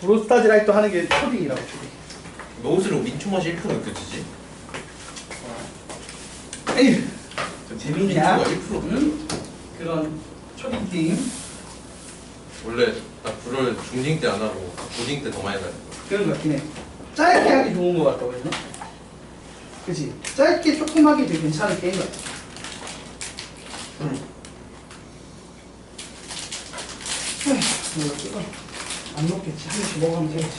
브로스타즈라이트 하는 게 초딩이라고 초딩. 왜 옷으로 민초 맛이 1% 느껴지지? 에휴 좀 재밌냐? 민초가 1%. 응? 그런 초딩 팀 원래 나 불을 중딩 때 안 하고 고딩 때 더 많이 가야 돼. 그런 거 같긴 해. 짧게 하기 좋은 거 같다고 했나? 그치? 짧게 조금 하기 되게 괜찮은 게임 같아. 이거 찍어. 안 먹겠지. 한 개씩 먹으면 되겠지.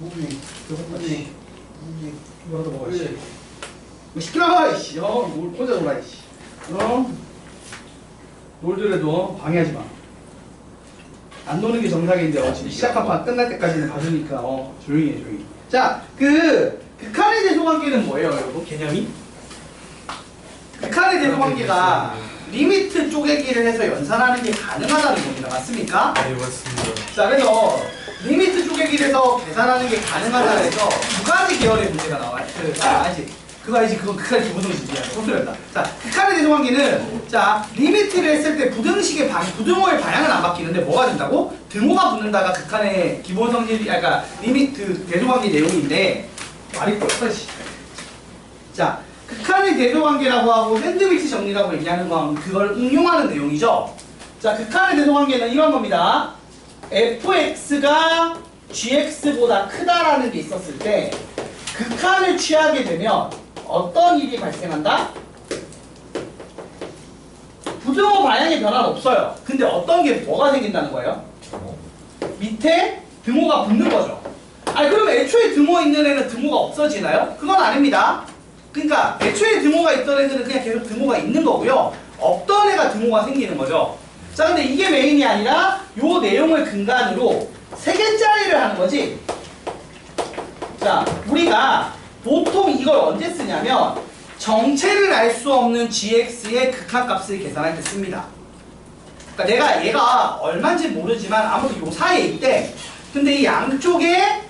무기, 그것까지. 무기, 이거라도 먹어야지. 뭐 시끄러워, 이씨. 뭘 혼자 놀아, 이씨. 놀더라도 방해하지 마. 안 노는 게 정상인데, 지금 시작한 판 끝날 때까지는 봐주니까, 조용히 해, 조용히. 자, 극한의 대소관계는 뭐예요, 여러분? 개념이? 극한의 대소관계가 리미트 쪼개기를 해서 연산하는 게 가능하다는 겁니다. 맞습니까? 네, 맞습니다. 자, 그래서 리미트 쪼개기를 해서 계산하는 게 가능하다 해서 두 가지 계열의 문제가 나와요. 그거 알지? 그건 극한의 기본성식이야. 소스였다. 자, 극한의 대소관계는 자, 리미트를 했을 때 부등호의 방향은 안 바뀌는데 뭐가 된다고? 등호가 붙는다가 극한의 기본성질, 그러니까 리미트 대소관계 내용인데 말이 뻔하지. 자, 극한의 대소관계라고 하고 샌드위치 정리라고 얘기하는 건 그걸 응용하는 내용이죠. 자, 극한의 대소관계는 이런 겁니다. fx가 gx보다 크다라는 게 있었을 때 극한을 취하게 되면 어떤 일이 발생한다? 부등호 방향의 변화는 없어요. 근데 어떤 게 뭐가 생긴다는 거예요? 밑에 등호가 붙는 거죠. 아니 그러면 애초에 등호 있는 애는 등호가 없어지나요? 그건 아닙니다. 그러니까 애초에 등호가 있던 애들은 그냥 계속 등호가 있는 거고요. 없던 애가 등호가 생기는 거죠. 자, 근데 이게 메인이 아니라 요 내용을 근간으로 세 개짜리를 하는 거지. 자, 우리가 보통 이걸 언제 쓰냐면 정체를 알 수 없는 gx의 극한값을 계산할 때 씁니다. 그러니까 내가 얘가 얼마인지 모르지만 아무튼 요 사이에 있대. 근데 이 양쪽에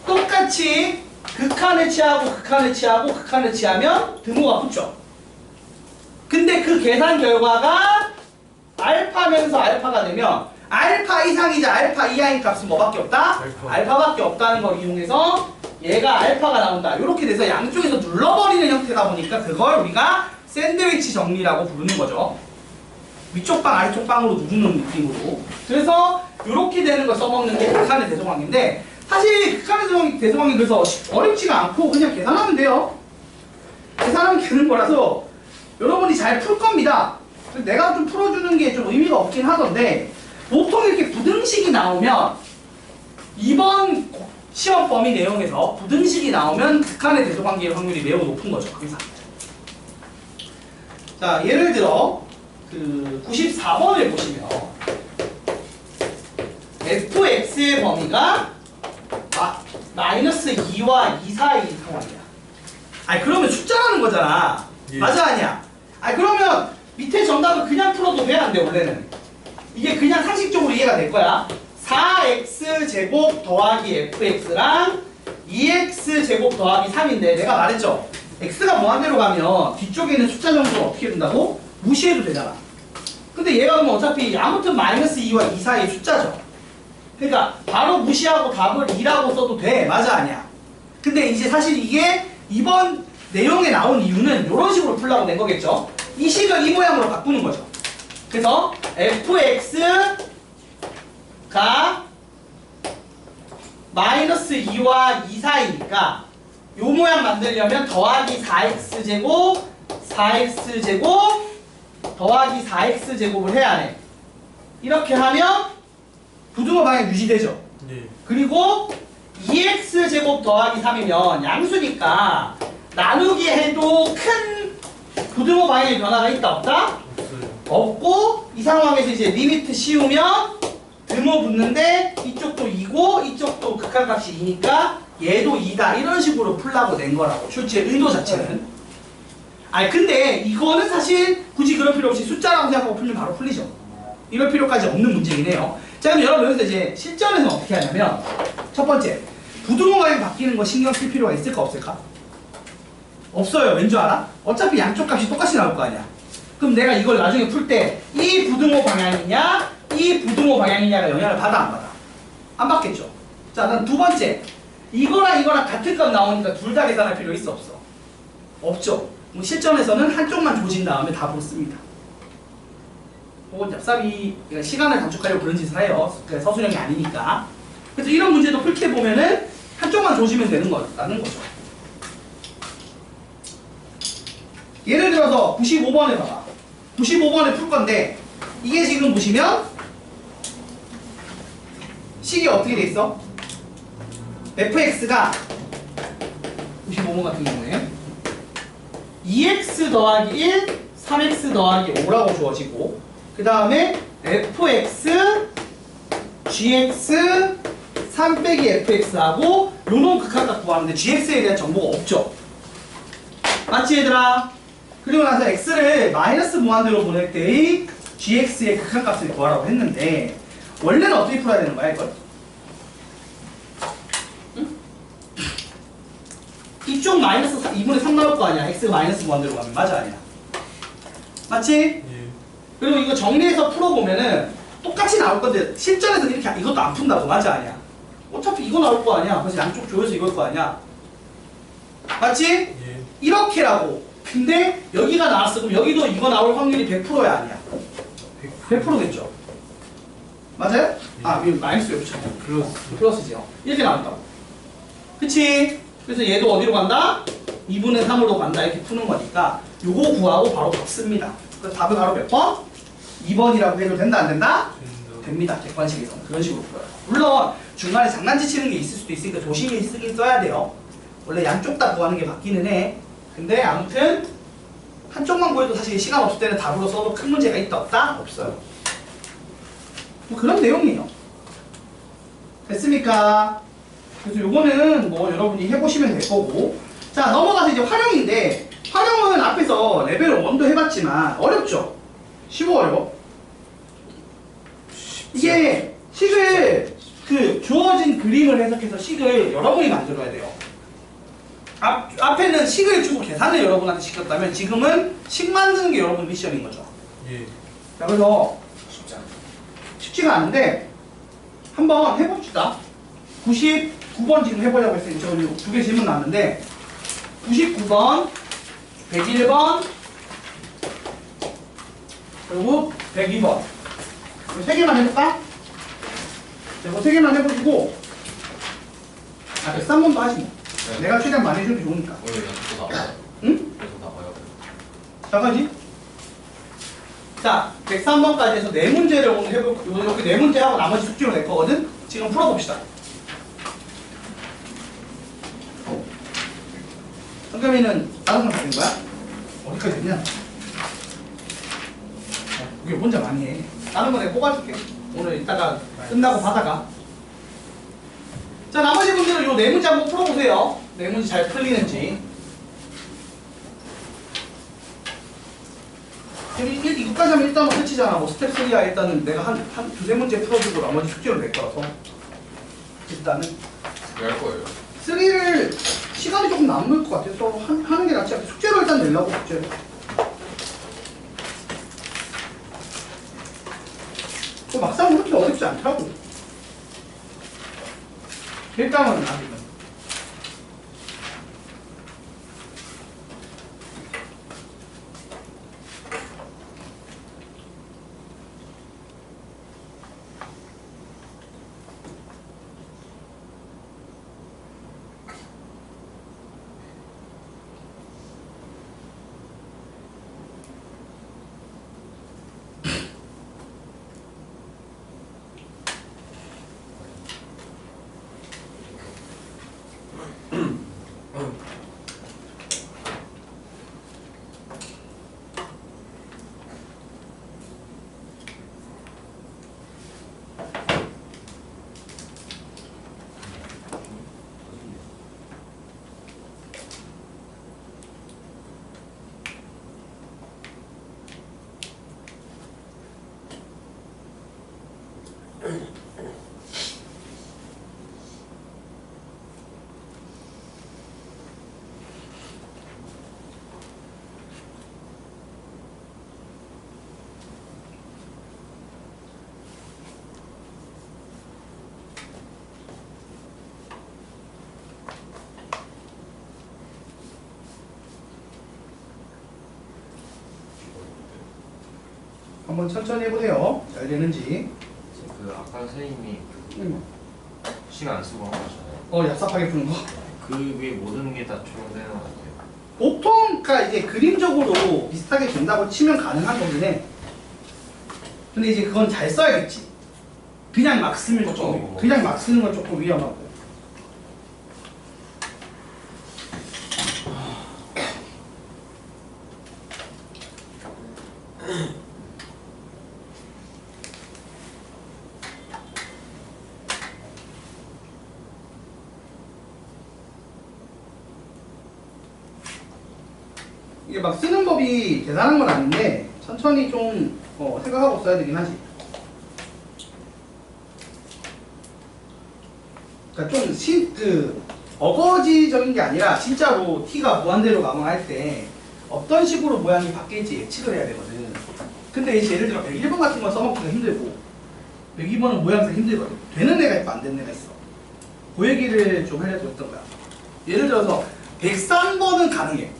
똑같이 극한을 취하고 극한을 취하고 극한을 취하면 등호가 붙죠. 근데 그 계산 결과가 알파면서 알파가 되면 알파 이상이자 알파 이하인 값은 뭐밖에 없다? 알파밖에 없다는 걸 이용해서 얘가 알파가 나온다. 이렇게 돼서 양쪽에서 눌러버리는 형태다 보니까 그걸 우리가 샌드위치 정리라고 부르는 거죠. 위쪽 방 아래쪽 방으로 누르는 느낌으로. 그래서 이렇게 되는 걸 써먹는 게 극한의 대소관계인데 사실 극한의 대소관계 그래서 어렵지가 않고 그냥 계산하면 돼요. 계산하면 되는 거라서 여러분이 잘 풀 겁니다. 내가 좀 풀어주는 게 좀 의미가 없긴 하던데 보통 이렇게 부등식이 나오면 이번 시험 범위 내용에서 부등식이 나오면 극한의 대소관계의 확률이 매우 높은 거죠. 항상. 자, 예를 들어 그 94번을 보시면 fx의 범위가 마이너스 2와 2 사이 상황이야. 아니 그러면 숫자라는 거잖아. 예. 맞아 아니야? 아니 그러면 밑에 정답을 그냥 풀어도 돼 안 돼 원래는? 이게 그냥 상식적으로 이해가 될 거야. 4x제곱 더하기 fx랑 2x제곱 더하기 3인데 내가 말했죠. x가 무한대로 가면 뒤쪽에 있는 숫자 정도를 어떻게 된다고? 무시해도 되잖아. 근데 얘가 그러면 어차피 아무튼 마이너스 2와 2 사이의 숫자죠. 그러니까 바로 무시하고 답을 2라고 써도 돼. 맞아 아니야? 근데 이제 사실 이게 이번 내용에 나온 이유는 이런 식으로 풀라고 낸 거겠죠. 이 식을 이 모양으로 바꾸는 거죠. 그래서 fx가 마이너스 2와 2 사이니까 요 모양 만들려면 더하기 4x제곱 4x제곱 더하기 4x제곱을 해야 해. 이렇게 하면 부등호 방향 유지되죠. 네. 그리고 2x제곱 더하기 3이면 양수니까 나누기 해도 큰 부등호 방향의 변화가 있다 없다? 없어요. 없고 이 상황에서 이제 리미트 씌우면 등호 붙는데 이쪽도 2고 이쪽도 극한값이 2니까 얘도 2다 이런 식으로 풀라고 낸 거라고 출제의 의도 자체는. 아니 근데 이거는 사실 굳이 그럴 필요 없이 숫자라고 생각하고 풀면 바로 풀리죠. 이럴 필요까지 없는 문제긴 해요. 자 그럼 여러분 여기서 이제 실전에서 어떻게 하냐면 첫 번째 부등호 방향 바뀌는 거 신경 쓸 필요가 있을까 없을까? 없어요. 왠 줄 알아? 어차피 양쪽 값이 똑같이 나올 거 아니야. 그럼 내가 이걸 나중에 풀 때 이 부등호 방향이냐 이 부등호 방향이냐가 영향을 받아 안 받아? 안 받겠죠. 자, 그럼 두 번째. 이거랑 이거랑 같은 값 나오니까 둘 다 계산할 필요 있어 없어? 없죠. 뭐 실전에서는 한쪽만 조진 다음에 답으로 씁니다. 혹은 얍삽이 시간을 단축하려고 그런 짓을 해요. 서술형이 아니니까. 그래서 이런 문제도 풀 때 보면은 한쪽만 조지면 되는 거라는 거죠. 예를 들어서 95번에 봐봐. 95번에 풀 건데 이게 지금 보시면 식이 어떻게 돼 있어? fx가 95번 같은 경우에 2x 더하기 1, 3x 더하기 5라고 주어지고 그 다음에 fx, gx, 3 빼기 fx하고 요놈 극한값 구하는데 gx에 대한 정보가 없죠. 맞지 얘들아? 그리고 나서 x를 마이너스 무한대로 보낼 때의 gx의 극한값을 구하라고 했는데 원래는 어떻게 풀어야 되는 거야 이걸? 응? 이쪽 마이너스 2분의 3 나올 거 아니야. x가 마이너스 무한대로 가면 맞아 아니야? 맞지? 예. 그리고 이거 정리해서 풀어보면은 똑같이 나올 건데 실전에서 이렇게 이것도 안 푼다고 맞아 아니야? 어차피 이거 나올 거 아니야. 그래서 양쪽 조여서 이걸 거 아니야? 맞지? 예. 이렇게라고. 근데 여기가 나왔어. 그럼 여기도 이거 나올 확률이 100%야 아니야? 100%겠죠. 맞아요? 아, 이거 마이너스 왜 붙였냐? 플러스지요. 이렇게 나온다고. 그치? 그래서 얘도 어디로 간다? 2분의 3으로 간다. 이렇게 푸는 거니까 요거 구하고 바로 답 씁니다. 그래서 답을 바로 몇 번? 2번이라고 해도 된다 안 된다? 됩니다. 객관식에서는 그런 식으로 풀어요. 물론 중간에 장난치는 게 있을 수도 있으니까 조심히 쓰긴 써야 돼요. 원래 양쪽 다 구하는 게 맞기는 해. 근데 아무튼 한쪽만 구해도 사실 시간 없을 때는 답으로 써도 큰 문제가 있다 없다? 없어요. 뭐 그런 내용이에요. 됐습니까? 그래서 요거는 뭐 여러분이 해보시면 될 거고. 자, 넘어가서 이제 활용인데 활용은 앞에서 레벨 1도 해봤지만 어렵죠? 쉬워 어려워? 이게 식을 주어진 그림을 해석해서 식을 여러분이 만들어야 돼요. 앞에는 식을 주고 계산을 여러분한테 시켰다면 지금은 식 만드는 게 여러분 미션인 거죠. 예. 자, 그래서 쉽지가 않은데 한번 해봅시다. 99번 지금 해보려고 했어요. 저 두 개 질문 나왔는데 99번, 101번, 그리고 102번. 세 개만 해볼까? 이거 세 개만 해보시고 103번도 하시고. 네. 내가 최대한 많이 해줘도 좋으니까. 원래 연습도 나와요. 응? 그래서 나와요. 잠깐지. 자, 103번까지 해서 네 문제를 오늘 해볼, 이렇게 네 문제 하고 나머지 숙제로 낼 거거든? 지금 풀어봅시다. 성겸이는 다른 건 다 된 거야? 어디까지 됐냐? 이게 혼자 많이 해. 다른 거 내가 뽑아줄게. 오늘 이따가 끝나고 받아가. 자, 나머지 분들은 요 네 문제 한번 풀어보세요. 네 문제 잘 풀리는지. 이거까지 하면 일단은 끝이잖아. 뭐 스텝 3야 일단은 내가 한 두세 문제 풀어주고 나머지 숙제로 낼 거라서. 일단은 왜 할 거예요? 3를 시간이 조금 남을 것 같아서 하는 게 낫지 않겠어. 숙제로 일단 내려고 숙제로. 막상 그렇게 어렵지 않더라고. 일단은 아직은. 한번 천천히 해보세요. 잘 되는지. 그 아까 선생님이 음. 시간 안 쓰고 한 거잖아요. 얍삽하게 푸는 거. 그 위에 모든 게 다 적용되는 거 같아요. 보통, 그러니까 이제 그림적으로 비슷하게 된다고 치면 가능한 거긴 해. 근데 이제 그건 잘 써야겠지. 그냥 막 쓰는 건 조금, 그냥 막 쓰는 건 조금 위험하고. 이게 막 쓰는 법이 대단한 건 아닌데 천천히 좀 생각하고 써야 되긴 하지. 그러니까 좀 어거지적인 게 아니라 진짜로 t가 무한대로 가능할 때 어떤 식으로 모양이 바뀔지 예측을 해야 되거든. 근데 이제 예를 들어 101번 같은 건 써먹기가 힘들고 102번은 모양새가 힘들거든. 되는 애가 있고 안 되는 애가 있어. 그 얘기를 좀 하려고 했던 거야. 예를 들어서 103번은 가능해.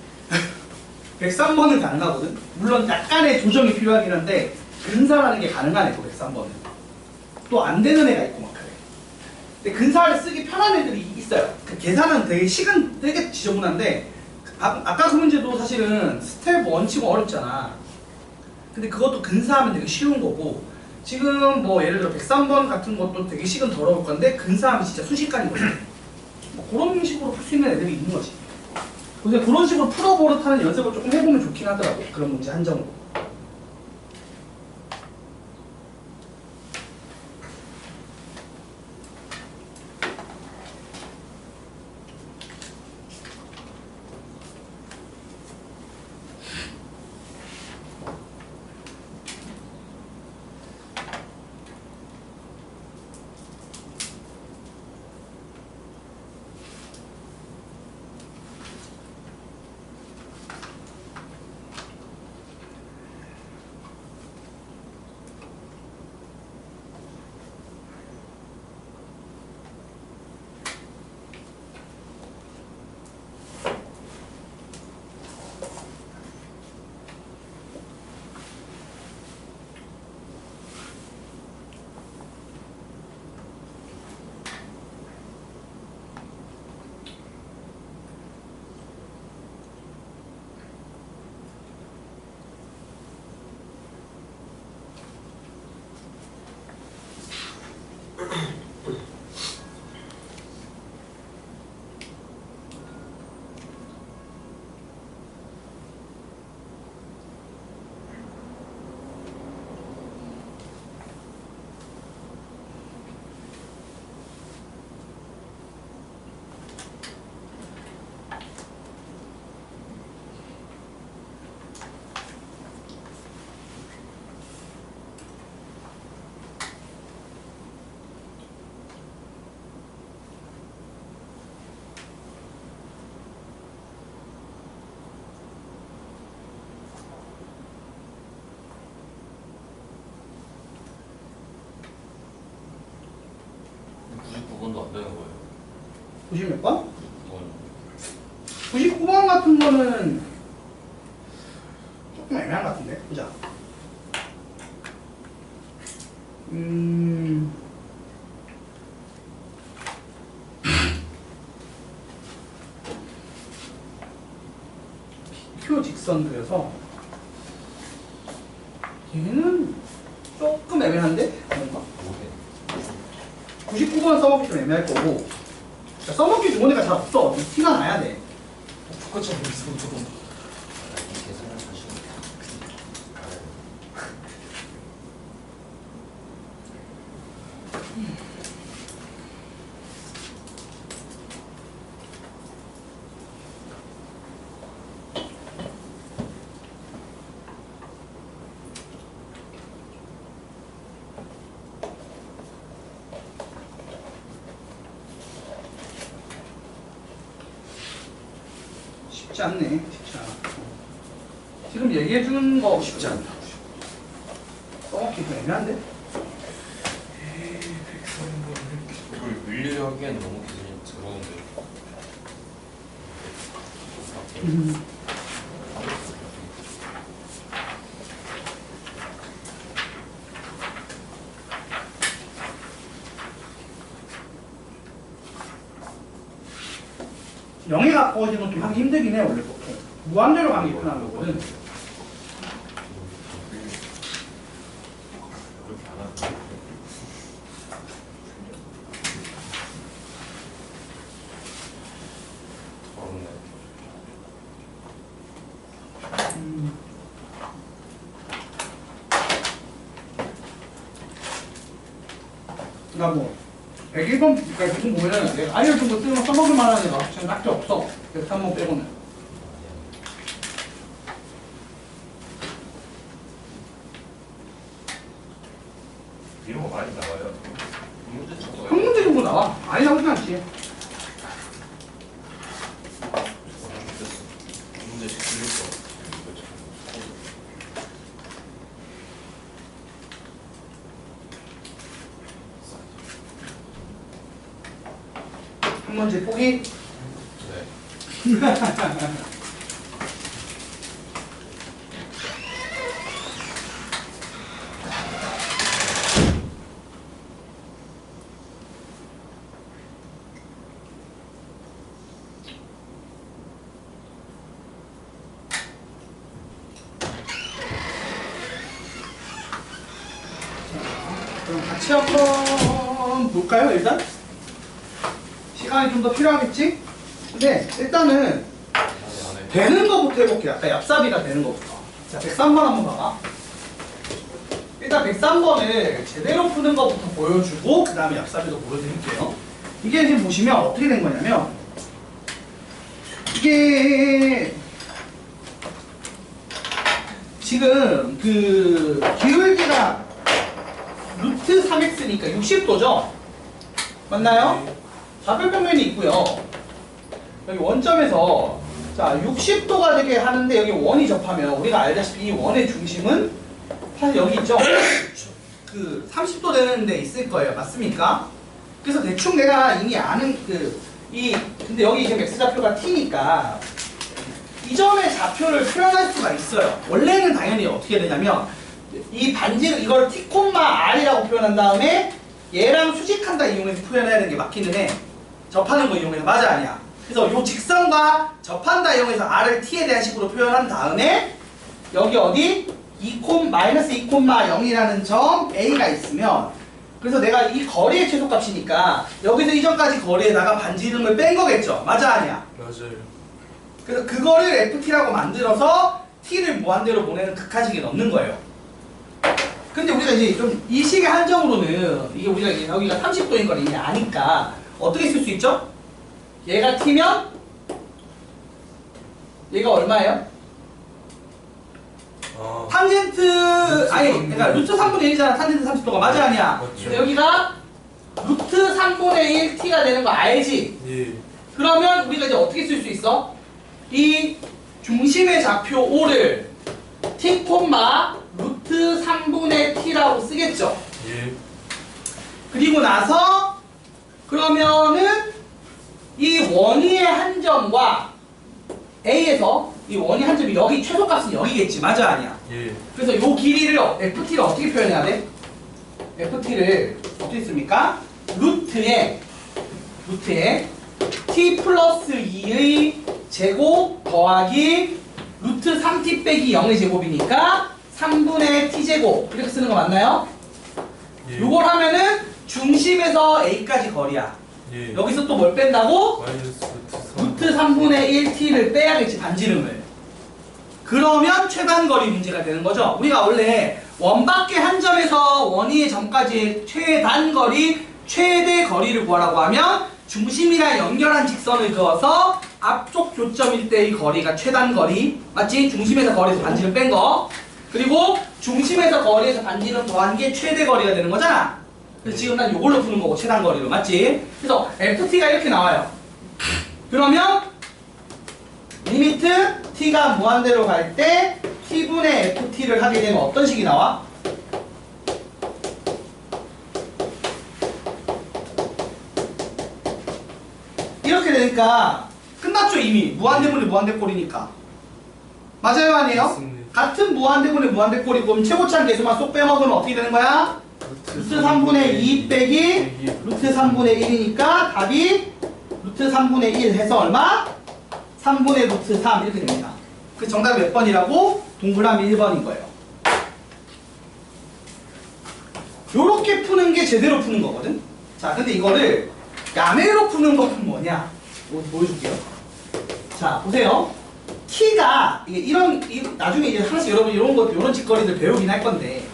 103번은 가능하거든. 물론 약간의 조정이 필요하긴 한데 근사라는 게 가능한 애고 103번은 또 안 되는 애가 있고 막 그래. 근데 근사를 쓰기 편한 애들이 있어요. 그 계산은 되게 시간 되게 지저분한데 아까 그 문제도 사실은 스텝 1 치고 어렵잖아. 근데 그것도 근사하면 되게 쉬운 거고 지금 뭐 예를 들어 103번 같은 것도 되게 식은 더러울 건데 근사하면 진짜 순식간이거든. 뭐 그런 식으로 풀 수 있는 애들이 있는 거지. 그래서 그런 식으로 풀어버릇하는 연습을 조금 해보면 좋긴 하더라고. 그런 문제 한정으로. 그건도 안 되는 거예요. 90 몇 번? 그건 99번 같은 거는 조금 애매한 것 같은데. 보자. PQ 직선 그려서 얘는 조금 애매한데? 뭔가? 99번 써먹기 좀 애매할 거고 써먹기 좋은 애가 잘 없어. 티가 나야 돼. 똑같이 하고 있어. 이 계산을 사실 쉽지 않네. 쉽지 않아. 지금 얘기해주는 거 쉽지 않다. 써먹기 좀 애매한데? 이걸 밀리려 하기엔 너무 계산이 더러운데. 0에 가까워지면 좀 하기 힘들긴 해 원래 보통. 무한대로 가는 게 편한 거거든. 그렇게 안 하는데. 어렵네. 그러니까 뭐 101번 그러니까 무슨 뭐냐면 내가 알려준 거 쓰는 거 써먹을 만한 애가 지금 딱히 없어. 103번 빼고는. 이런 거 많이 나와요. 문제 쳐서 한 문제 정도 나와. 아니 나오진 않지. 문제씩 들릴 거. 한 문제 포기. 네. 그럼 같이 한번 볼까요 일단? 시간이 좀 더 필요하겠지? 근데 일단은 안 해. 되는 거부터 해볼게요. 아까 얍삽이가 되는 거부터. 자, 103번 한번 봐봐. 일단 103번을 제대로 푸는 거부터 보여주고 그 다음에 얍삽이도 보여드릴게요. 이게 지금 보시면 어떻게 된 거냐면 이게 지금 그 기울기가 루트 3x니까 60도죠? 맞나요? 좌표평면이 있고요. 여기 원점에서 자 60도가 되게 하는데 여기 원이 접하면 우리가 알다시피 이 원의 중심은 사실 여기 있죠? 그 30도 되는 데 있을 거예요. 맞습니까? 그래서 대충 내가 이미 아는 근데 여기 지금 x좌표가 t니까 이 점의 좌표를 표현할 수가 있어요. 원래는 당연히 어떻게 되냐면 이 반지를 이걸 t, r이라고 표현한 다음에 얘랑 수직한다 이용해서 표현해야 되는 게 맞기는 해. 접하는 거 이용해서 맞아 아니야. 그래서 요 직선과 접한다 이용해서 r을 t에 대한 식으로 표현한 다음에 여기 어디 2,0이라는 점 a가 있으면 그래서 내가 이 거리의 최소값이니까 여기서 이 점까지 거리에다가 반지 이름을 뺀 거겠죠. 맞아 아니야. 맞아요. 그래서 그거를 ft라고 만들어서 t를 무한대로 보내는 극한식에 넣는 거예요. 근데 우리가 이제 좀 이 식의 한정으로는 이게 우리가 이제 여기가 30도인 걸 이미 아니까 어떻게 쓸 수 있죠? 얘가 t면 얘가 얼마예요? 탄젠트 그러니까 루트 3분의 1이잖아. 탄젠트 30도가 맞아 아니야? 맞죠. 근데 여기가 루트 3분의 1 t가 되는 거 알지? 예. 그러면 우리가 이제 어떻게 쓸 수 있어? 이 중심의 좌표 O를 t, 루트 3분의 t라고 쓰겠죠? 예. 그리고 나서 그러면은 이 원위의 한 점과 A에서 이 원위 한 점이 여기 최소값은 여기겠지. 맞아 아니야? 예. 그래서 요 길이를 ft를 어떻게 표현해야 돼? ft를 어떻게 씁니까? 루트에 t 플러스 2의 제곱 더하기 루트 3t 빼기 0의 제곱이니까 3분의 t제곱 이렇게 쓰는 거 맞나요? 예. 요걸 하면은 중심에서 a까지 거리야. 예. 여기서 또 뭘 뺀다고? 마이너스 루트 3분의 1t를 빼야겠지, 반지름을. 그러면 최단거리 문제가 되는 거죠. 우리가 원래 원밖에 한 점에서 원위의 점까지 최단거리, 최대 거리를 구하라고 하면 중심이랑 연결한 직선을 그어서 앞쪽 교점일 때의 거리가 최단거리, 맞지? 중심에서 거리에서 반지름 뺀 거. 그리고 중심에서 거리에서 반지름 더한 게 최대거리가 되는 거잖아. 그래서 지금 난 이걸로 푸는 거고, 최단거리로. 맞지? 그래서 ft가 이렇게 나와요. 그러면 리미트 t가 무한대로 갈 때 t분의 ft를 하게 되면 어떤 식이 나와? 이렇게 되니까 끝났죠 이미. 무한대분의 무한대꼴이니까. 맞아요 아니에요? 맞습니다. 같은 무한대분의 무한대꼴이고 그럼 최고차항 계수만 쏙 빼먹으면 어떻게 되는 거야? 루트 3분의 2 빼기 루트 3분의 1이니까 답이 루트 3분의 1 해서 얼마? 3분의 루트 3 이렇게 됩니다. 그 정답 몇 번이라고? 동그라미 1번인 거예요. 요렇게 푸는 게 제대로 푸는 거거든. 자, 근데 이거를 야매로 푸는 거는 뭐냐? 보여줄게요. 자, 보세요. t가 이게 나중에 이제 하나씩 여러분 이런 짓거리들 배우긴 할 건데,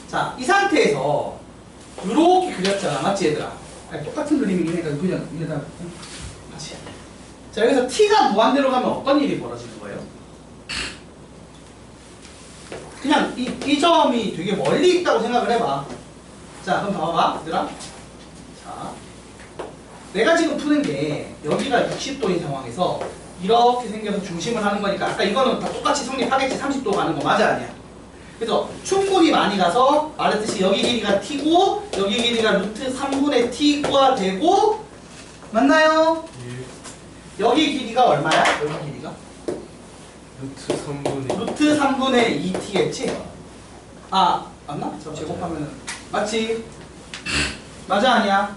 자, 이 상태에서 요렇게 그렸잖아, 맞지 얘들아? 아니, 똑같은 그림이긴 해. 그냥 위에다 다시. 자, 여기서 t가 무한대로 가면 어떤 일이 벌어지는 거예요? 그냥 이 점이 되게 멀리 있다고 생각을 해봐. 자, 그럼 봐봐, 얘들아. 자, 내가 지금 푸는 게 여기가 60도인 상황에서 이렇게 생겨서 중심을 하는 거니까 아까 이거는 다 똑같이 성립하겠지. 30도 가는 거 맞아, 아니야? 그래서 충분히 많이 가서 말했듯이 여기 길이가 t고 여기 길이가 루트 3분의 t가 되고, 맞나요? 예. 여기 길이가 얼마야? 여기 길이가? 루트 3분의 2t겠지? 아, 맞나? 저 제곱하면은 맞지? 맞아, 아니야?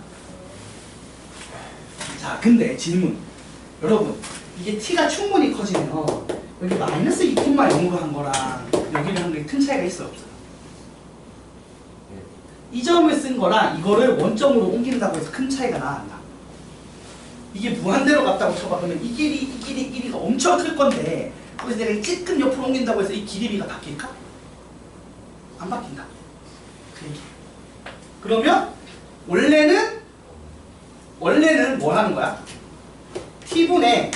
자, 근데 질문. 여러분, 이게 t가 충분히 커지면 여기 마이너스 2,0로 한 거랑 여기를 한 게 큰 차이가 있어요, 없어요? 이 점을 쓴 거랑 이거를 원점으로 옮긴다고 해서 큰 차이가 나, 안 나? 이게 무한대로 갔다고 쳐봐. 그러면 이 길이가 엄청 클 건데, 그래서 내가 이 찔끔 옆으로 옮긴다고 해서 이 길이가 바뀔까? 안 바뀐다. 그 얘기. 그러면 원래는 뭐 하는 거야? t분의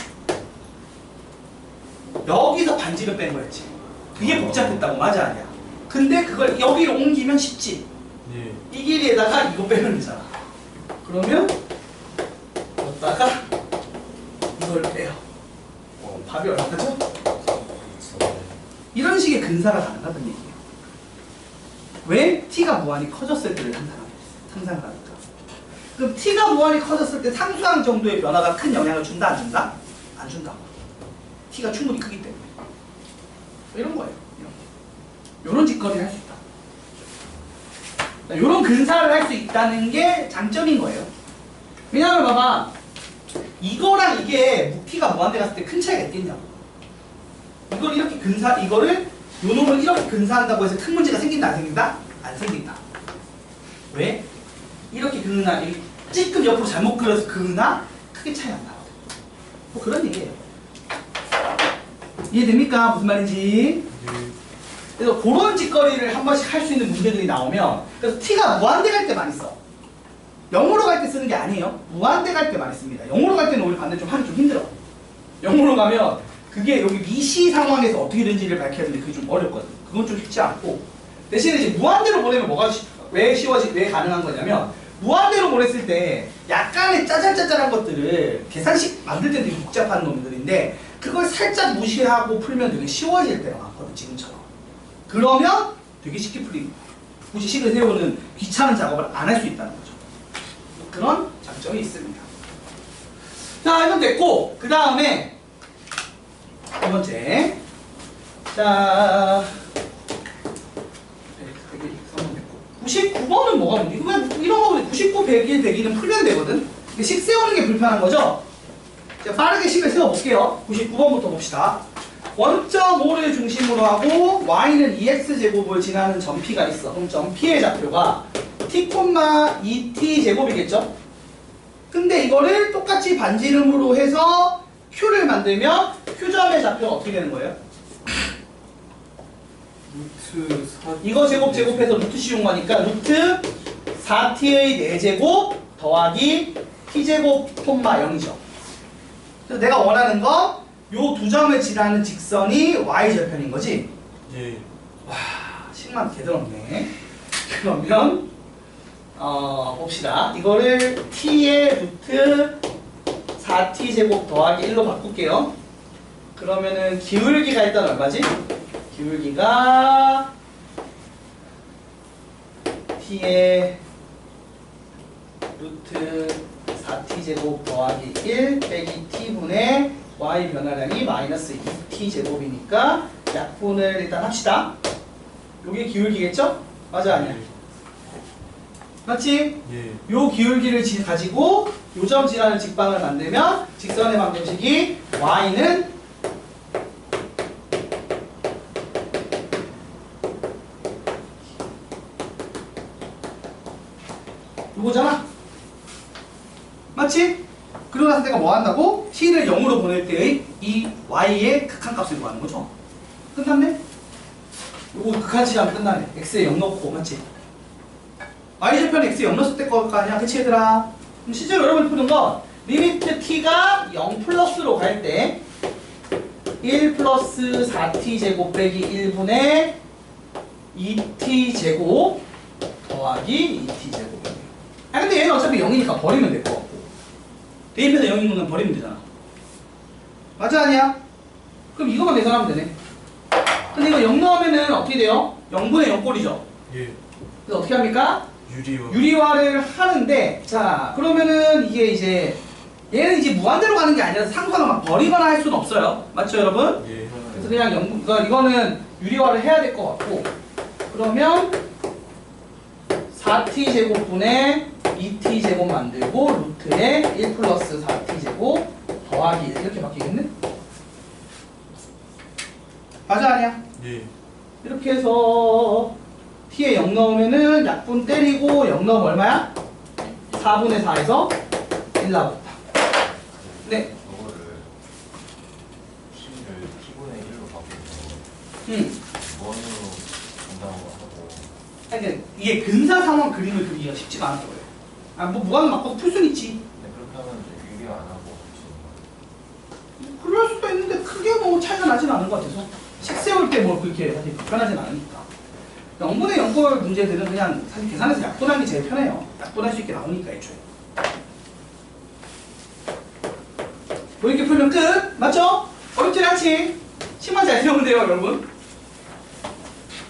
여기서 반지를 뺀 거였지. 그게 복잡했다고, 맞아, 아니야? 근데 그걸 여기로 옮기면 쉽지. 예. 이 길이에다가 이거 빼면 되잖아. 그러면 여기다가 이걸 빼요. 답이 얼마죠? 이런 식의 근사가 가능하다는 얘기예요. 왜? t가 무한히 커졌을 때를 상상하니까. 그럼 t가 무한히 커졌을 때 상수항 정도의 변화가 큰 영향을 준다, 안 준다? 안 준다고. t가 충분히 크기 때문에. 이런 거예요. 이런 짓거리를 할 수 있다. 이런 근사를 할 수 있다는 게 장점인 거예요. 왜냐하면 봐봐, 이거랑 이게 t가 무한대 갔을 때 큰 차이가 있겠냐고. 이거를 요 놈을 이렇게 근사한다고 해서 큰 문제가 생긴다, 안 생긴다? 안 생긴다. 왜? 이렇게 그으나, 찔끔 옆으로 잘못 그려서 그으나 크게 차이 안 나거든. 뭐 그런 얘기예요. 이해됩니까? 무슨 말인지? 그래서 그런 짓거리를 한 번씩 할 수 있는 문제들이 나오면, 그래서 t가 무한대 갈 때 많이 써. 0으로 갈 때 쓰는 게 아니에요. 무한대 갈 때 많이 씁니다. 0으로 갈 때는 우리 반대로 좀 하기 좀 힘들어. 0으로 가면 그게 여기 미시 상황에서 어떻게 된지를 밝혀야 되는데 그게 좀 어렵거든. 그건 좀 쉽지 않고, 대신에 이제 무한대로 보내면 왜 가능한 거냐면, 무한대로 보냈을 때 약간의 짜잘짜잘한 것들을 계산식 만들 때는 되게 복잡한 놈들인데 그걸 살짝 무시하고 풀면 되게 쉬워질 때가 많거든, 지금처럼. 그러면 되게 쉽게 풀리는 거예요. 굳이 식을 세우는 귀찮은 작업을 안 할 수 있다는 거죠. 그런 장점이 있습니다. 자, 이건 됐고, 그 다음에 두 번째. 자, 99번은 뭐가 문제? 이런 거보다 99, 101, 102는 풀면 되거든? 근데 식 세우는 게 불편한 거죠? 자, 빠르게 식을 세워볼게요. 99번부터 봅시다. 원점 5를 중심으로 하고 y는 2x제곱을 지나는 점피가 있어. 그럼 점피의 좌표가 t, 2t 제곱이겠죠? 근데 이거를 똑같이 반지름으로 해서 q를 만들면 q점의 좌표가 어떻게 되는 거예요? 루트 4. 이거 제곱해서 루트 씌운 거니까 루트 4t의 4제곱 더하기 t제곱 0이죠. 그래서 내가 원하는 건 요 두 점을 지나는 직선이 y절편인 거지? 예. 와, 10만 개들었네. 그러면 봅시다. 이거를 t의 루트 4t 제곱 더하기 1로 바꿀게요. 그러면은 기울기가 일단 얼마지? 기울기가 t의 루트 4t 제곱 더하기 1 빼기 t분의 y 변화량이 마이너스 2t 제곱이니까 약분을 일단 합시다. 요게 기울기겠죠? 맞아, 아니야? 맞지? 예. 요 기울기를 가지고 요점 지나는 직방을 만들면 직선의 방정식이 y는 요거잖아. 맞지? 그러고 나서 내가 뭐 한다고? t를 0으로 보낼 때의 이 y의 극한값을 구하는 거죠. 끝났네? 요거 극한치하면 끝나네. x에 0 넣고, 맞지? y절편 x에 0 넣었을 때 거 아니야? 그치 얘들아? 그럼 실제로 여러분이 푸는 건 리미트 t가 0 플러스로 갈 때 1 플러스 4t 제곱 빼기 1분의 2t 제곱 더하기 2t 제곱이에요. 아 근데 얘는 어차피 0이니까 버리면 될 것 같고 대입해서 0인 거는 버리면 되잖아. 맞아 아니야? 그럼 이거만 계산하면 되네. 근데 이거 0 넣으면은 어떻게 돼요? 0분의 0 꼴이죠. 예. 그래서 어떻게 합니까? 유리와. 유리화를 하는데 자 그러면은 이게 이제 얘는 이제 무한대로 가는 게 아니라 상수가 막 버리거나 할 수는 없어요. 맞죠 여러분? 예. 그래서 그냥 이거는 유리화를 해야 될 것 같고 그러면 4t 제곱분의 2t 제곱 만들고 루트에 1 플러스 4t 제곱 더하기 1 이렇게 바뀌겠네? 맞아 아니야? 예. 이렇게 해서 t에 0 넣으면은 약분 때리고 0 넣으면 얼마야? 4분의 4에서 1 나왔다. 네. 이거를 t를 t분의 1로 바꾸고 무한으로 간다고 하고 그러니까 이게 근사 상황 그림을 그리기가 쉽지가 않아서 그래. 아, 뭐 무한을 바꿔서 풀 수는 있지. 근데 그렇게 하면 이제 유리 안 하고 붙이는 그럴 수도 있는데 크게 뭐 차이가 나진 않은 것 같아서 식 세울 때 뭐 그렇게 사실 불편하진 않으니까 0분의 0꼴 문제들은 그냥 사실 계산해서 약분하는 게 제일 편해요. 약분할 수 있게 나오니까 애초에 뭐 이렇게 풀면 끝! 맞죠? 어렵지 않지? 식만 잘 세우면 돼요 여러분.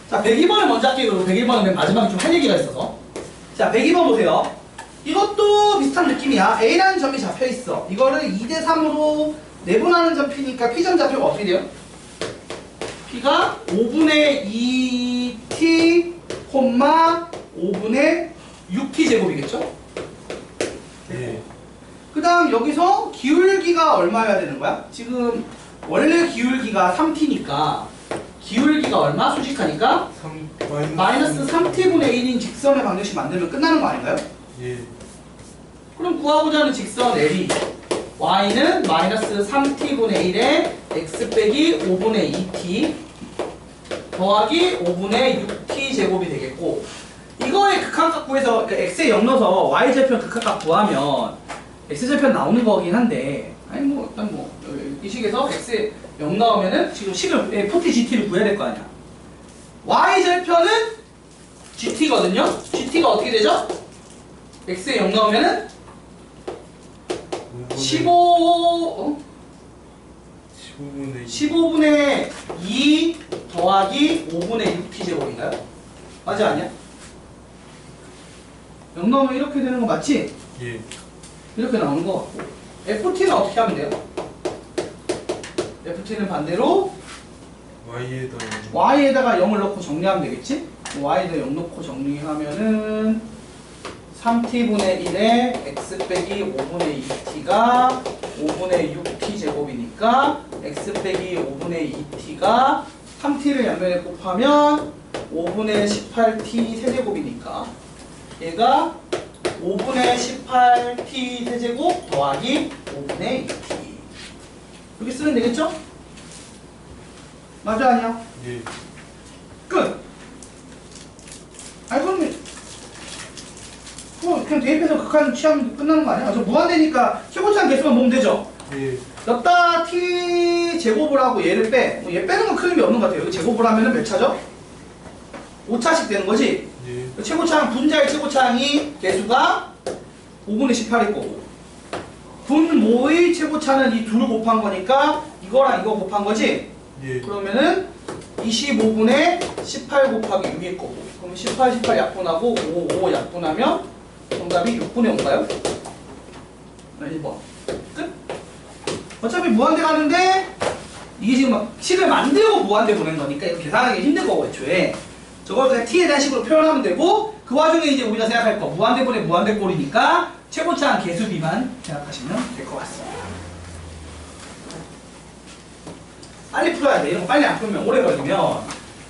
자 102번을 먼저 할게요. 그리고 101번은 맨 마지막에 좀 할 얘기가 있어서 자 102번 보세요. 이것도 비슷한 느낌이야. A라는 점이 잡혀있어. 이거를 2대3으로 내분하는 점피니까 P점 좌표가 어떻게 돼요? P가 5분의 2t, 5분의 6t 제곱이겠죠? 예. 그 다음 여기서 기울기가 얼마여야 되는 거야? 지금 원래 기울기가 3t니까 기울기가 얼마? 수직하니까 3 마이너스 3t분의 1인 직선의 방정식 만들면 끝나는 거 아닌가요? 예. 그럼 구하고자 하는 직선 L이 y는 마이너스 3t분의 1에 x 빼기 5분의 2t 더하기 5분의 6t 제곱이 되겠고 이거의 극한값 구해서 그러니까 x에 0 넣어서 y절편 극한값 구하면 x절편 나오는 거긴 한데 아니 뭐 일단 뭐 이 식에서 x에 0 나오면은 지금 식을 ft gt를 구해야 될 거 아니야. y절편은 gt거든요. gt가 어떻게 되죠? x에 0 나오면은 15분의 2 더하기 5분의 6t 제곱인가요? 맞아 아니야? 0 넣으면 이렇게 되는 거 맞지? 예. 이렇게 나오는 거 같고 ft는 어떻게 하면 돼요? ft는 반대로 y에다가 0을 넣고 정리하면 되겠지? y에다 0 넣고 정리하면은 3t분의 1에 x 빼기 5분의 2t가 5분의 6t 제곱이니까 x 빼기 5분의 2t가 3t를 양면에 곱하면 5분의 18t 세제곱이니까 얘가 5분의 18t 세제곱 더하기 5분의 2t 이렇게 쓰면 되겠죠? 맞아 아니야? 예. 끝! 아니 그러면 그냥 대입해서 극한 취하면 끝나는 거 아니야? 저 무한대니까 최고차항 개수만 보면 되죠? 예. 여기다 t 제곱을 하고 얘를 빼. 얘 빼는 건 큰 의미 없는 것 같아요. 여기 제곱을 하면은 몇 차죠? 5차씩 되는 거지? 예. 최고차항, 분자의 최고차항이 개수가 5분의 18일 거고 분모의 최고차는 이 둘을 곱한 거니까 이거랑 이거 곱한 거지? 예. 그러면은 25분의 18 곱하기 6일 거고 그럼 18, 18 약분하고 5, 5 약분하면 정답이 6분의 5인가요? 1번 끝? 어차피 무한대 가는데 이게 지금 막 식을 만들고 무한대 보낸 거니까 이거 계산하기 힘든 거고 애초에 저걸 그냥 t에 대한 식으로 표현하면 되고 그 와중에 이제 우리가 생각할 거 무한대꼴의 무한대꼴이니까 최고차항 개수비만 생각하시면 될 것 같습니다. 빨리 풀어야 돼. 이런 거 빨리 안 풀면 오래 걸리면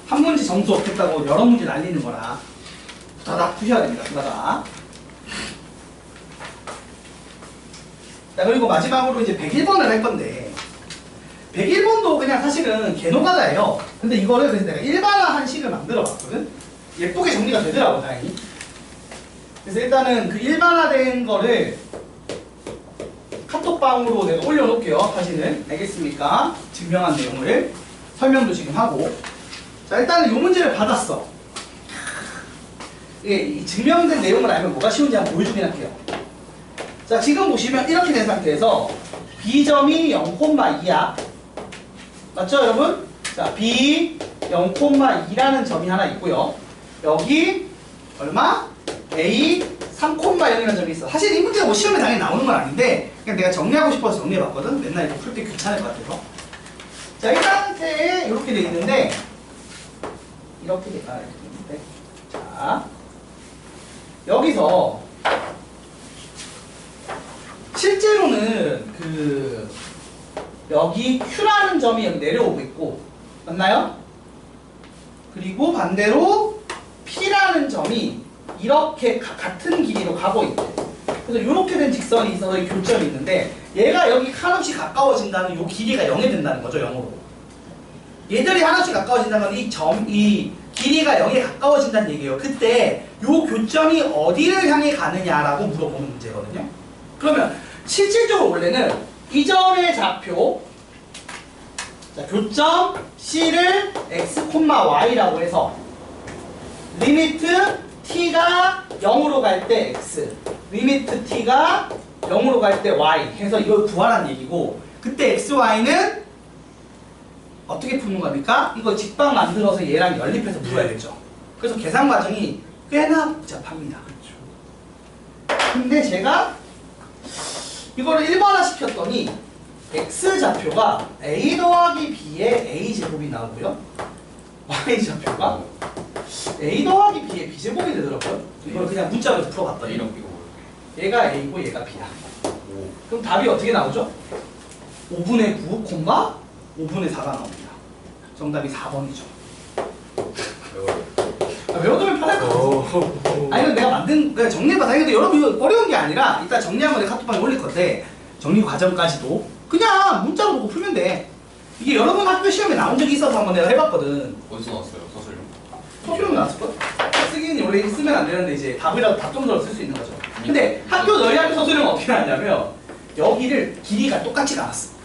한 문제 점수 없겠다고 여러 문제 날리는 거라 후다닥 푸셔야 됩니다. 후다닥. 자, 그리고 마지막으로 이제 101번을 할 건데 101번도 그냥 사실은 개노가다예요. 근데 이거를 그래서 내가 일반화한 식을 만들어 봤거든. 예쁘게 정리가 되더라고 다행히. 그래서 일단은 그 일반화된 거를 카톡방으로 내가 올려놓을게요. 사진을. 알겠습니까? 증명한 내용을 설명도 지금 하고. 자, 일단은 이 문제를 받았어. 이 증명된 내용을 알면 뭐가 쉬운지 한번 보여주긴 할게요. 자, 지금 보시면 이렇게 된 상태에서 B점이 0,2야. 맞죠, 여러분? 자, B 0,2라는 점이 하나 있고요. 여기 얼마? A 3,0이라는 점이 있어. 사실 이 문제가 뭐 시험에 당연히 나오는 건 아닌데 그냥 내가 정리하고 싶어서 정리해봤거든. 맨날 이거 풀 때 귀찮을 것 같아서. 자, 이 상태에 이렇게 돼 있는데 이렇게 돼 있는데 자, 여기서 실제로는 그 여기 Q라는 점이 여기 내려오고 있고 맞나요? 그리고 반대로 P라는 점이 이렇게 같은 길이로 가고 있고 그래서 이렇게 된 직선이 있어서 이 교점이 있는데 얘가 여기 한없이 가까워진다는 이 길이가 0이 된다는 거죠. 0으로 얘들이 한없이 가까워진다는 건 이 길이가 0에 가까워진다는 얘기예요. 그때 이 교점이 어디를 향해 가느냐라고 물어보는 문제거든요. 그러면 실질적으로 원래는 이 점의 좌표 자, 교점 C를 x, y라고 해서 리미트 t가 0으로 갈 때 x, 리미트 t가 0으로 갈 때 y 해서 이걸 구하라는 얘기고 그때 x, y는 어떻게 푸는 겁니까? 이거 직방 만들어서 얘랑 연립해서 풀어야겠죠. 그래서 계산 과정이 꽤나 복잡합니다. 근데 제가 이거를 일반화 시켰더니 x 좌표가 a 더하기 b의 a 제곱이 나오고요. y 좌표가 a 더하기 b의 b 제곱이 되더라고요. 이걸 그냥 문자로 풀어봤더니 A랑 B가 뭐예요? 얘가 a고 얘가 b야. 그럼 답이 어떻게 나오죠? 5분의 9, 5분의 4가 나옵니다. 정답이 4번이죠. 외워두면 편할 것 같아. 아니, 이건 내가 내가 정리해봐서. 근데 여러분, 이거 어려운 게 아니라, 이따 정리한 거 내가 카톡방에 올릴 건데, 정리 과정까지도 그냥 문자로 보고 풀면 돼. 이게 여러 번 학교 시험에 나온 적이 있어서 한번 내가 해봤거든. 어디서 나왔어요? 서술형? 서술형 나왔을걸? 쓰기는 원래 쓰면 안 되는데, 이제 답이라도 답정서로 쓸 수 있는 거죠. 근데 너희 학교 서술형은 어떻게 나왔냐면, 여기를 길이가 똑같지가 않았어.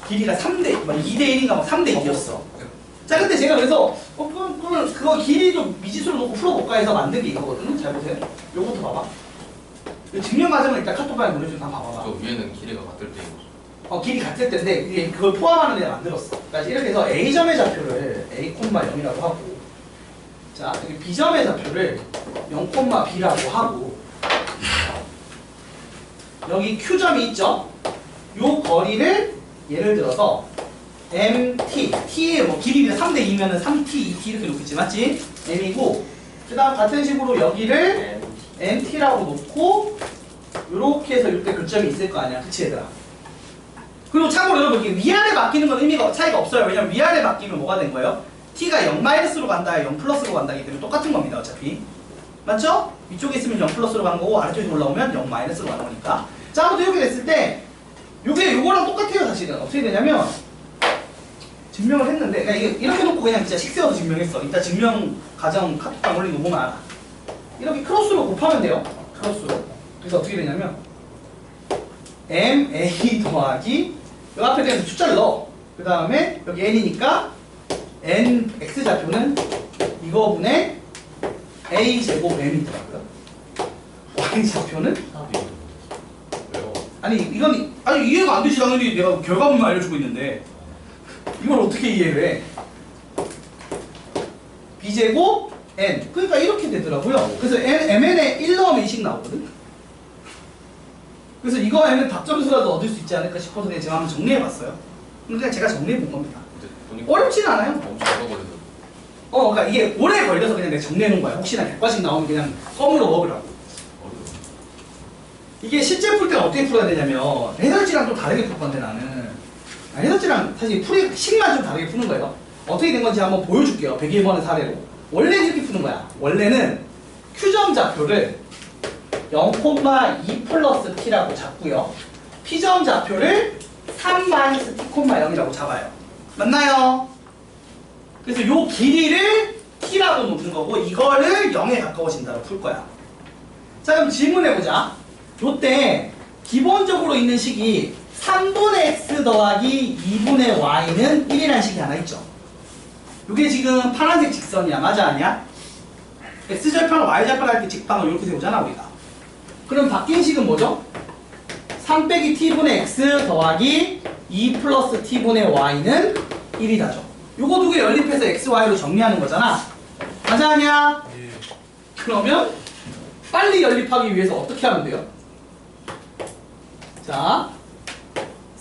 길이가 3대, 2대1인가 막 3대2였어. 자, 근데 제가 그래서 그러면 그거 길이 좀 미지수로 놓고 풀어볼까 해서 만든 게 이거거든요. 잘 보세요. 요거부터 봐봐. 증명 과정을 일단 카톡방에 보내주면 한번 봐봐봐. 저 위에는 길이가 같을 때인 거죠. 길이 같을 때인데 이게 그걸 포함하는 데가 만들었어. 그러니까 이렇게 해서 A점의 좌표를 A,0이라고 하고 자, 여기 B점의 좌표를 0,B라고 하고 여기 Q점이 있죠? 요 거리를 예를 들어서 MT, T의 뭐 길이가 3대2면은 3T, 2T 이렇게 놓겠지, 맞지? M이고, 그 다음 같은 식으로 여기를 MT라고 놓고, 요렇게 해서 이때 교점이 있을 거 아니야, 그치 얘들아? 그리고 참고로 여러분, 이게 위아래 바뀌는 건 의미가 차이가 없어요. 왜냐면 위아래 바뀌면 뭐가 된 거예요? T가 0-로 간다, 0+로 간다기 때문에 똑같은 겁니다, 어차피. 맞죠? 위쪽에 있으면 0+로 가는 거고, 아래쪽에 올라오면 0-로 가는 거니까. 자, 아무튼 이렇게 됐을 때, 요거랑 똑같아요, 사실은. 어떻게 되냐면, 증명을 했는데, 그러니까 이렇게 놓고 그냥 진짜 식세워서 증명했어. 이따 증명 과정 카톡방 올린 거 보면 알아. 이렇게 크로스로 곱하면 돼요. 크로스로. 그래서 어떻게 되냐면, MA 더하기, 요 앞에 대해서 숫자를 넣어. 그 다음에, 여기 N이니까, N, X 좌표는 이거분의 A 제곱 M이더라고요. Y 좌표는? 왜요? 아니, 이해가 안 되지. 당연히 내가 결과물만 알려주고 있는데. 이걸 어떻게 이해를 해? B제곱 N. 그러니까 이렇게 되더라고요. 그래서 MN에 1 넣으면 2씩 나오거든? 그래서 이거 N은 답점수라도 얻을 수 있지 않을까 싶어서 그냥 제가 한번 정리해봤어요. 근데 제가 정리해본 겁니다. 어렵진 않아요. 엄청 어려버려서 그러니까 이게 오래 걸려서 그냥 내가 정리해 놓은 거야. 혹시나 객관식 나오면 그냥 껌으로 먹으라고. 이게 실제 풀 때는 어떻게 풀어야 되냐면 해설지랑 좀 다르게 풀 건데 나는 해설지랑 사실 풀이 식만 좀 다르게 푸는 거예요. 어떻게 된 건지 한번 보여줄게요. 101번의 사례로. 원래는 이렇게 푸는 거야. 원래는 Q점 좌표를 0,2 플러스 T라고 잡고요. P점 좌표를 3 마이너스 T, 0이라고 잡아요. 맞나요? 그래서 요 길이를 T라고 놓는 거고 이거를 0에 가까워진다고 풀 거야. 자 그럼 질문해보자. 요때 기본적으로 있는 식이 3분의 x 더하기 2분의 y는 1이라는 식이 하나 있죠. 요게 지금 파란색 직선이야. 맞아 아니야? x절편, y절편 할 때 직방을 이렇게 세우잖아 우리가. 그럼 바뀐 식은 뭐죠? 3 빼기 t분의 x 더하기 2 플러스 t분의 y는 1이다죠. 요거 두 개 연립해서 x, y로 정리하는 거잖아. 맞아 아니야? 예. 그러면 빨리 연립하기 위해서 어떻게 하면 돼요? 자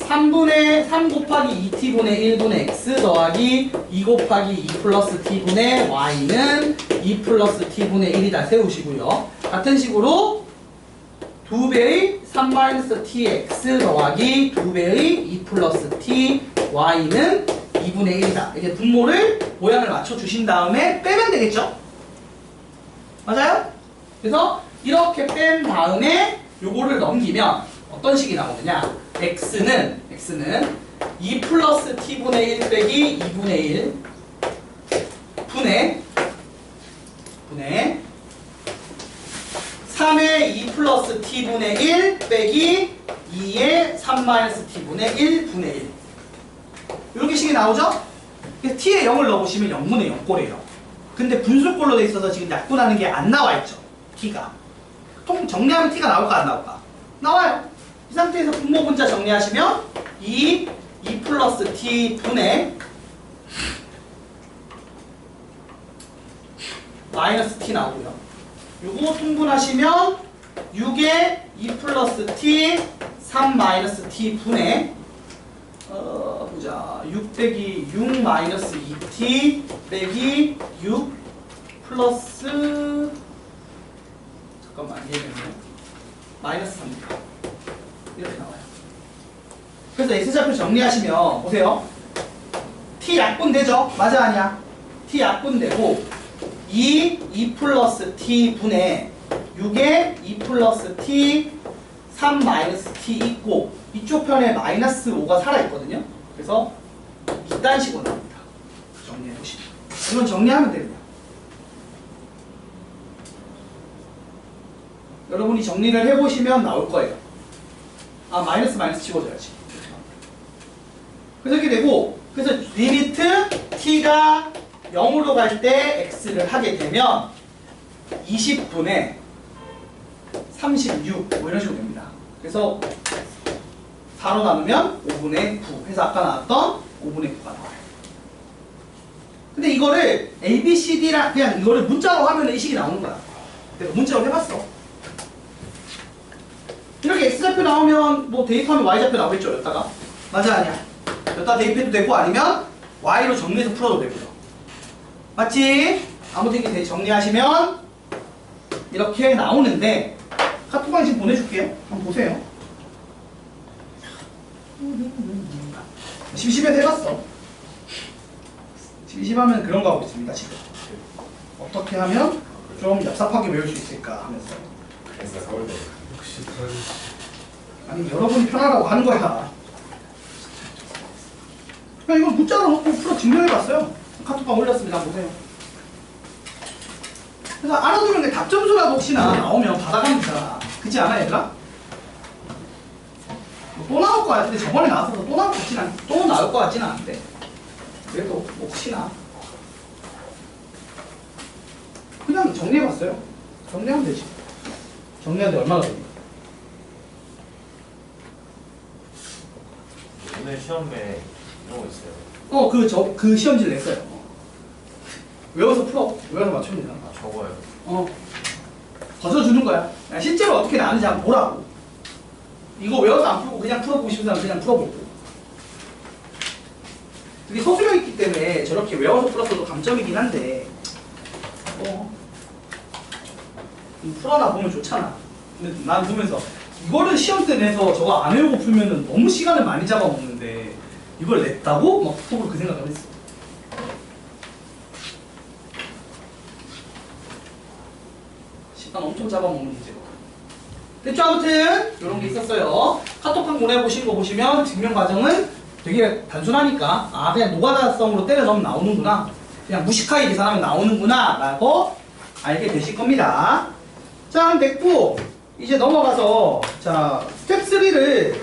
3 곱하기 2t분의 1분의 x 더하기 2 곱하기 2 플러스 t분의 y는 2 플러스 t분의 1이다 세우시고요. 같은 식으로 2배의 3 마이너스 tx 더하기 2배의 2 플러스 t y는 2분의 1이다. 이렇게 분모를 모양을 맞춰주신 다음에 빼면 되겠죠? 맞아요? 그래서 이렇게 뺀 다음에 요거를 넘기면 어떤 식이 나오느냐? x는 2 플러스 t분의 1 빼기 2분의 1 분의 3의 2 플러스 t분의 1 빼기 2의 3 마이너스 t분의 1 분의 1 이렇게 식이 나오죠? 그래서 t에 0을 넣어보시면 0분의 0꼴이에요. 근데 분수꼴로 돼 있어서 지금 약분하는 게 안 나와 있죠. t가. 통 정리하면 t가 나올까 안 나올까? 나와요. 이 상태에서 분모 분자 정리하시면 2 플러스 t 분의 마이너스 t 나오고요. 요거 통분하시면 6에 2 플러스 t 3 마이너스 t 분의 보자 6 빼기 6 마이너스 2t 빼기 6 플러스 잠깐만 이해되네요. 마이너스 3입니다. 이렇게 나와요. 그래서 X좌표 정리하시면 보세요. T 약분되죠? 맞아 아니야? T 약분되고 2 플러스 T 분의 6에 2 플러스 T 3 마이너스 T 있고 이쪽 편에 마이너스 5가 살아있거든요. 그래서 이딴 식으로 나옵니다. 정리해보시면 이건 정리하면 됩니다. 여러분이 정리를 해보시면 나올 거예요. 아 마이너스 치워줘야지. 그래서 이렇게 되고 그래서 리미트 t가 0으로 갈 때 x를 하게 되면 20분의 36 뭐 이런 식으로 됩니다. 그래서 4로 나누면 5분의 9 해서 아까 나왔던 5분의 9가 나와요. 근데 이거를 a, b, c, d랑 그냥 이거를 문자로 하면 이 식이 나오는 거야. 내가 문자로 해봤어. 이렇게 x좌표 나오면 뭐 대입하면 y좌표 나오겠죠 여기다가. 맞아 아니야? 여기다 대입해도 되고 아니면 y로 정리해서 풀어도 되고요. 맞지? 아무튼 이렇게 정리하시면 이렇게 나오는데 카톡방에 지금 보내줄게요. 한번 보세요. 심심해서 해봤어. 심심하면 그런 거 하고 있습니다 지금. 어떻게 하면 좀 얍삽하게 외울 수 있을까 하면서. 그래서 서울대. 아니 여러분이 편하라고 하는 거야. 그냥 이거 문자로 넣고 풀어 증명해봤어요. 카톡방 올렸습니다. 한번 보세요. 그래서 알아두면 내 답점수라도 혹시나 나오면 받아가면 되잖아. 그렇지 않아 얘들아? 또 나올 것 같은데 저번에 나왔어서 또 나올 것 같진 않, 또 나올 것 같진 않은데 그래도 혹시나 그냥 정리해봤어요. 정리하면 되지. 정리하는데 얼마나 걸려? 오늘 시험에 이런 거 있어요. 그 시험지를 냈어요. 외워서 풀어. 외워서 맞추면 되잖아. 아 적어요. 거저주는 거야. 실제로 어떻게 나왔는지 한번 보라고. 이거 외워서 안 풀고 그냥 풀어보고 싶은 사람 그냥 풀어보고. 그게 소수령 있기 때문에 저렇게 외워서 풀었어도 감점이긴 한데 풀어나 보면 좋잖아. 근데 난 보면서 이거를 시험 때 내서 저거 안 외우고 풀면은 너무 시간을 많이 잡아먹는데 이걸 냈다고? 막 속으로 그 생각을 했어. 시간 엄청 잡아먹는 문제거든. 됐죠? 아무튼 이런 게 있었어요. 카톡방 보내보신 거 보시면 증명 과정은 되게 단순하니까 아 그냥 노가다성으로 때려 넣으면 나오는구나, 그냥 무식하게 계산하면 나오는구나 라고 알게 되실 겁니다. 자, 됐고 이제 넘어가서 자 스텝 3를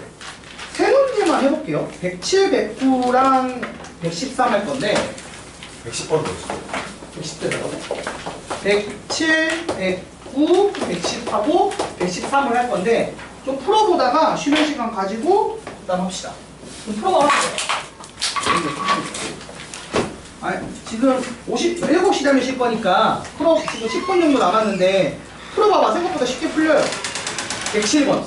세 문제만 해볼게요. 107, 109랑 113 할 건데 110번 넣었어. 110대라고? 107, 109, 110하고 113을 할 건데 좀 풀어보다가 쉬는 시간 가지고 그다음 합시다. 좀 풀어봐. 아니, 지금 7시간을 쉴 거니까 지금 10분 정도 남았는데 풀어봐봐. 생각보다 쉽게 풀려요. 107번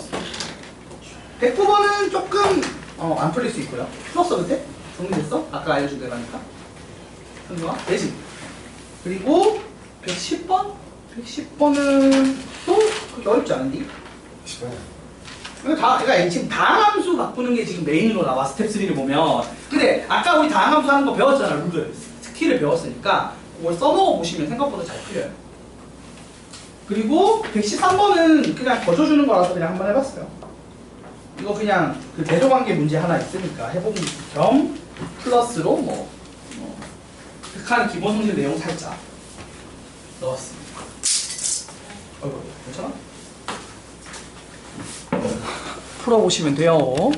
109번은 조금 안 풀릴 수 있고요. 풀었어 그때? 정리됐어? 아까 알려준 대로 하니까 현주아? 되지? 그리고 110번? 110번은 또 그렇게 어렵지 않은데? 그러니까 지금 다항함수 바꾸는 게 지금 메인으로 나와. 스텝 3를 보면. 근데 아까 우리 다항함수 하는 거 배웠잖아. 룰을 스킬을 배웠으니까 그걸 써먹어 보시면 생각보다 잘 풀려요. 그리고 113번은 그냥 거쳐주는 거라서 그냥 한번 해봤어요. 이거 그냥 그 대조관계 문제 하나 있으니까 해본 겸 플러스로 극한 기본 성질 내용 살짝 넣었습니다. 괜찮아? 풀어보시면 돼요.